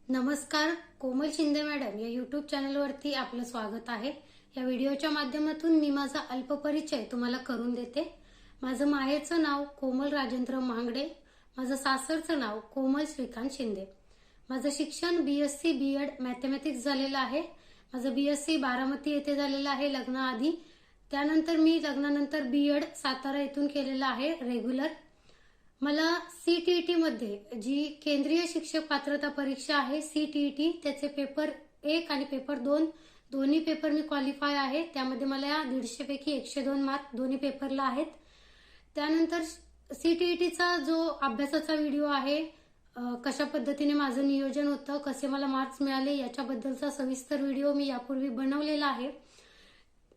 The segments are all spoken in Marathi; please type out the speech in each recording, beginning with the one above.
नमस्कार, कोमल शिंदे मॅडम या यूट्यूब चॅनलवरती आपलं स्वागत आहे। या व्हिडिओच्या माध्यमातून मी माझा अल्प परिचय तुम्हाला करून देते। माझं माहेरचं नाव कोमल राजेंद्र मांगडे, माझं सासरचं नाव कोमल श्रीकांत शिंदे। माझं शिक्षण BSc B.Ed मॅथमॅटिक्स झालेलं आहे। माझं BSc बारामती येथे झालेलं आहे लग्नाआधी। त्यानंतर मी लग्नानंतर B.Ed सातारा येथून केलेलं आहे रेग्युलर। मला CTET मध्ये जी केंद्रीय शिक्षक पात्रता परीक्षा आहे CTET त्याचे पेपर 1 आणि पेपर 2 दोन्ही पेपर मी क्वालिफाय आहे। त्यामध्ये मला 150 पैकी 102 मार्क दोन्ही पेपरला आहेत। त्यानंतर CTET चा जो अभ्यासाचा व्हिडिओ आहे, कशा पद्धतीने माझं नियोजन होतं, कसे मला मार्क्स मिळाले याच्याबद्दलचा सविस्तर व्हिडिओ मी यापूर्वी बनवलेला आहे।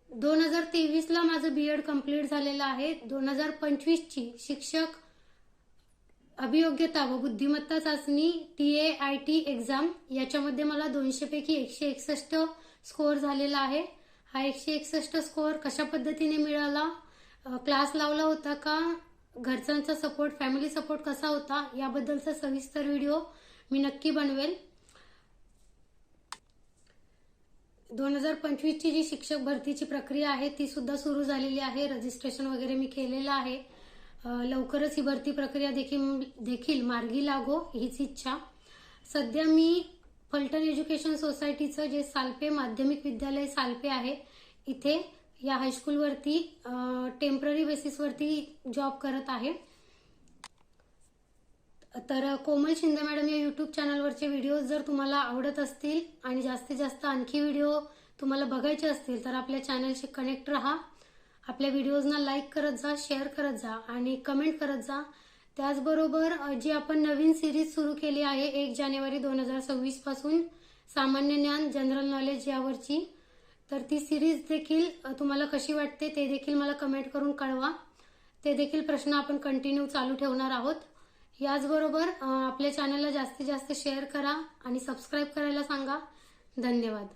2023 ला माझं B.Ed कंप्लीट झालेलं आहे। 2025 ची शिक्षक अभियोग्यता व बुद्धिमत्ता चाचणी TAIT एक्झाम याच्यामध्ये मला 200 पैकी 161 स्कोअर झालेला आहे। हा 161 स्कोअर कशा पद्धतीने मिळाला, क्लास लावला होता का, घरच्यांचा सपोर्ट, फॅमिली सपोर्ट कसा होता याबद्दलचा सविस्तर व्हिडिओ मी नक्की बनवेल। 2025 ची जी शिक्षक भरतीची प्रक्रिया आहे ती सुद्धा सुरू झालेली आहे। रजिस्ट्रेशन वगैरे मी केलेलं आहे। लवकरच ही भरती प्रक्रिया देखील मार्गी लागो हीच इच्छा। सध्या मी फलटण एज्युकेशन सोसायटीचं जे सालपे माध्यमिक विद्यालय सालपे आहे इथे या हायस्कूल वरती टेम्पररी बेसिस वरती जॉब करत आहे। तर कोमल शिंदे मॅडम या यूट्यूब चॅनलवरचे व्हिडिओ जर तुम्हाला आवडत असतील आणि जास्तीत जास्त आणखी व्हिडिओ तुम्हाला बघायचे असतील तर आपल्या चॅनलशी कनेक्ट राहा। आपल्या व्हिडिओजना लाईक करत जा, शेअर करत जा आणि कमेंट करत जा। त्याचबरोबर जी आपण नवीन सिरीज सुरू केली आहे 1 जानेवारी 2026 पासून सामान्य ज्ञान जनरल नॉलेज यावरची, तर ती सिरीज देखील तुम्हाला कशी वाटते ते देखील मला कमेंट करून कळवा। ते देखील प्रश्न आपण कंटिन्यू चालू ठेवणार आहोत। याचबरोबर आपल्या चॅनलला जास्तीत जास्त शेअर करा आणि सबस्क्राईब करायला सांगा। धन्यवाद।